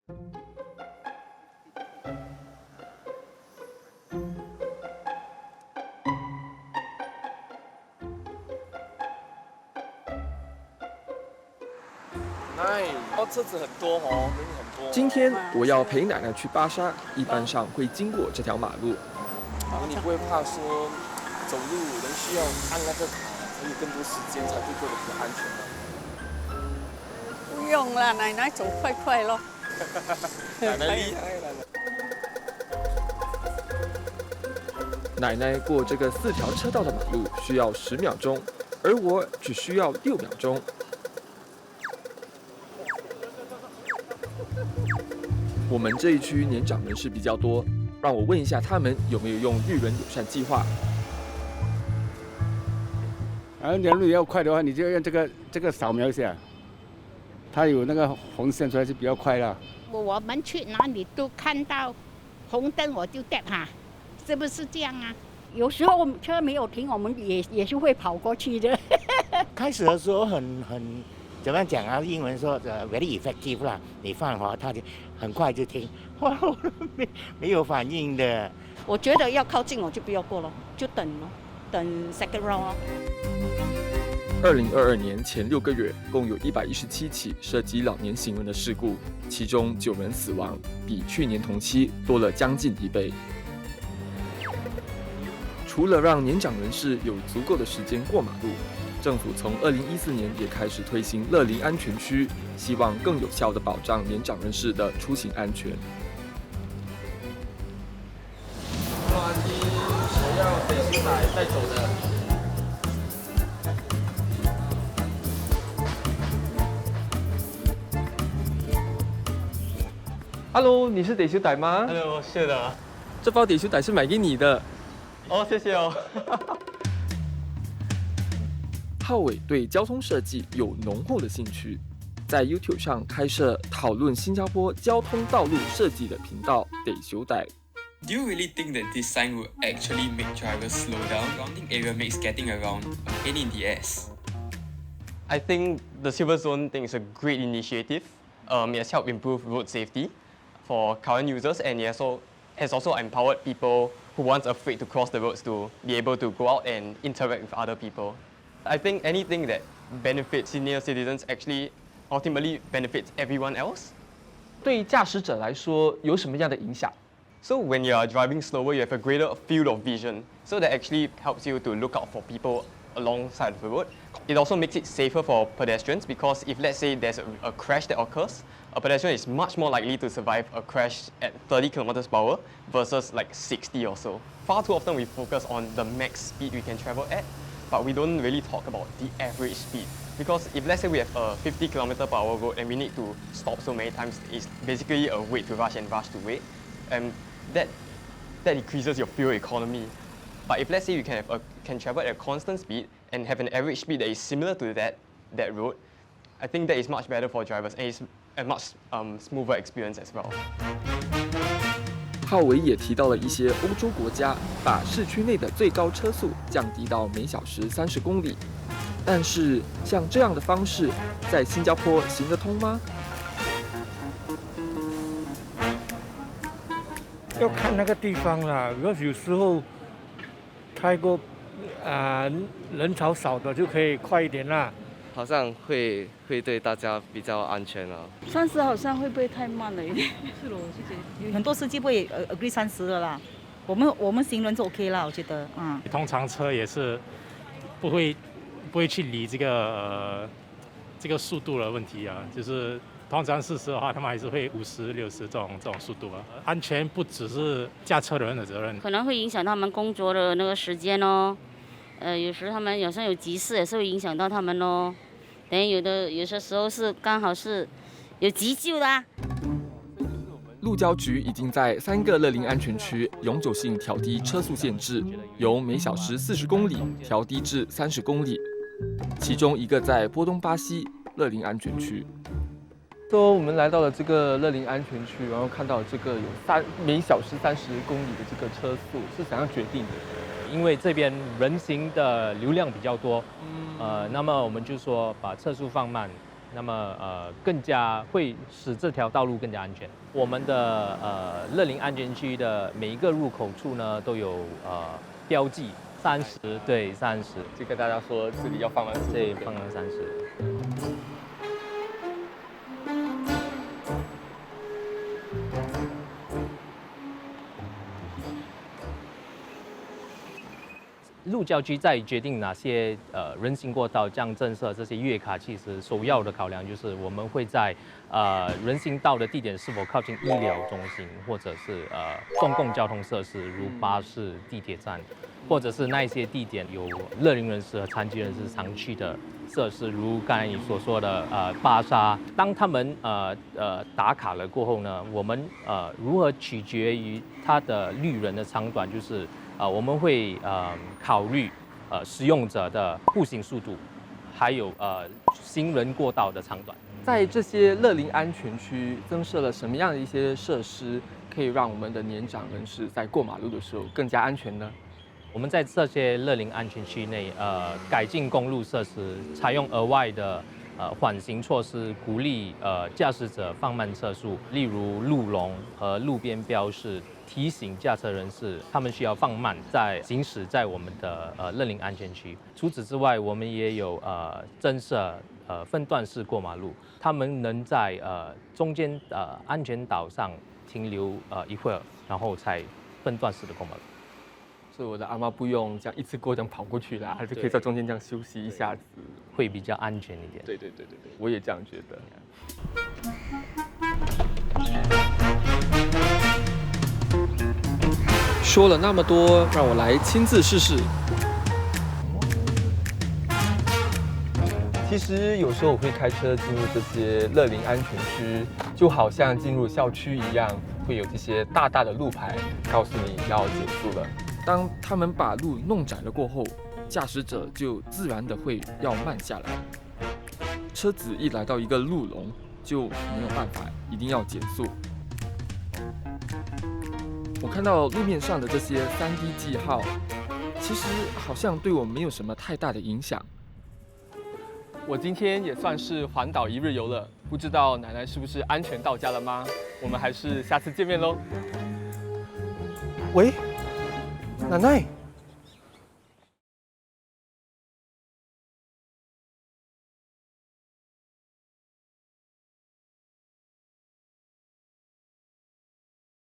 车子很多哦，人很多。今天我要陪奶奶去巴沙，一般上会经过这条马路。然后你不会怕说走路人需要按那个卡，才有更多时间才会过得比较安全吗？不用了，奶奶走快快咯。奶奶厉害了。奶奶过这个4条车道的马路需要10秒钟，而我只需要6秒钟。我们这一区年长人士比较多，让我问一下他们有没有用绿人友善计划。你要路要快的话，你就用这个扫描一下，它有那个红线出来是比较快啦。我们去哪里都看到红灯，我就带它，是不是这样啊？有时候车没有停，我们也是会跑过去的。开始的时候很怎么讲啊？英文说very effective 啦，你放滑它就很快就停，哇，没有反应的。我觉得要靠近我就不要过了，就等咯，等 second round 咯。2022年前6个月，共有117起涉及老年行人的事故，其中9人死亡，比去年同期多了将近1倍。除了让年长人士有足够的时间过马路，政府从2014年也开始推行乐龄安全区，希望更有效地保障年长人士的出行安全。阿姨，我要北京来带走的。Hello， 你是得修仔吗 ？Hello， 是的。这包得修仔是买给你的。哦，谢谢哦。浩伟对交通设计有浓厚的兴趣，在 YouTube 上开设讨论新加坡交通道路设计的频道得修仔。Do you really think that this sign will actually make drivers slow down? Rounding area makes getting around a pain in the ass. I think the Silver Zone thing is a great initiative. It has helped improve road safety for current users, and it has also empowered people who once afraid to cross the roads to be able to go out and interact with other people. I think anything that benefits senior citizens actually ultimately benefits everyone else. 对驾驶者来说有什么样的影响？ So when you are driving slower, you have a greater field of vision. So that actually helps you to look out for people alongside of the road. It also makes it safer for pedestrians because if let's say there's a crash that occurs, a pedestrian is much more likely to survive a crash at 30 kilometers per hour versus like 60 or so. Far too often we focus on the max speed we can travel at, but we don't really talk about the average speed. Because if let's say we have a 50 kilometer per hour road and we need to stop so many times, it's basically a wait to rush and rush to wait. And that decreases your fuel economy. But if let's say you can travel at a constant speed and have an average speed that is similar to that road, I think that is much better for drivers and it's a much smoother experience as well. 浩伟也提到了一些欧洲国家把市区内的最高车速降低到每小时30公里，但是像这样的方式在新加坡行得通吗？要看那个地方啦，如果有时候开过人潮少的就可以快一点啦。好像会对大家比较安全啊。30好像会不会太慢了一点？是咯，谢谢。很多司机会agree 30的啦，我们行人就 OK 啦，我觉得，通常车也是不会去理这个速度的问题啊，就是通常40的话，他们还是会50、60这种速度啊。安全不只是驾车的人的责任，可能会影响他们工作的那个时间哦。有时他们有时候有急事，也是会影响到他们哦。等有些时候是刚好是有急救的啊。路交局已经在3个乐龄安全区永久性调低车速限制，由每小时40公里调低至30公里，其中一个在波东巴西乐龄安全区。说我们来到了这个乐龄安全区，然后看到这个有每小时30公里的这个车速，是怎样决定的？因为这边人行的流量比较多，那么我们就说把车速放慢，那么更加会使这条道路更加安全。我们的乐龄安全区的每一个入口处呢都有标记30，对30，就跟大家说这里要放慢速度，对，放慢30。路交局在决定哪些人行过道这样政策这些月卡，其实首要的考量就是我们会在人行道的地点是否靠近医疗中心，或者是公共交通设施，如巴士、地铁站，或者是那一些地点有乐龄人士和残疾人士常去的设施，如刚才你所说的巴沙。当他们打卡了过后呢，我们如何取决于它的绿人的长短，就是我们会考虑使用者的步行速度，还有行人过道的长短。在这些乐龄安全区增设了什么样的一些设施，可以让我们的年长人士在过马路的时候更加安全呢？我们在这些乐龄安全区内，改进公路设施，采用额外的缓行措施，鼓励驾驶者放慢车速，例如路龙和路边标示提醒驾车人士他们需要放慢，在行驶在我们的乐龄安全区。除此之外，我们也有增设分段式过马路，他们能在中间安全岛上停留一会儿，然后才分段式的过马路。所以我的阿嬷不用这样一次过这样跑过去啦，还是可以在中间这样休息一下子，会比较安全一点。对，我也这样觉得。说了那么多，让我来亲自试试。其实有时候我会开车进入这些乐龄安全区，就好像进入校区一样，会有这些大大的路牌告诉你要减速了。当他们把路弄窄了过后，驾驶者就自然的会要慢下来。车子一来到一个路龙，就没有办法，一定要减速。我看到路面上的这些3D 记号，其实好像对我没有什么太大的影响。我今天也算是环岛1日游了，不知道奶奶是不是安全到家了吗？我们还是下次见面喽。喂，奶奶。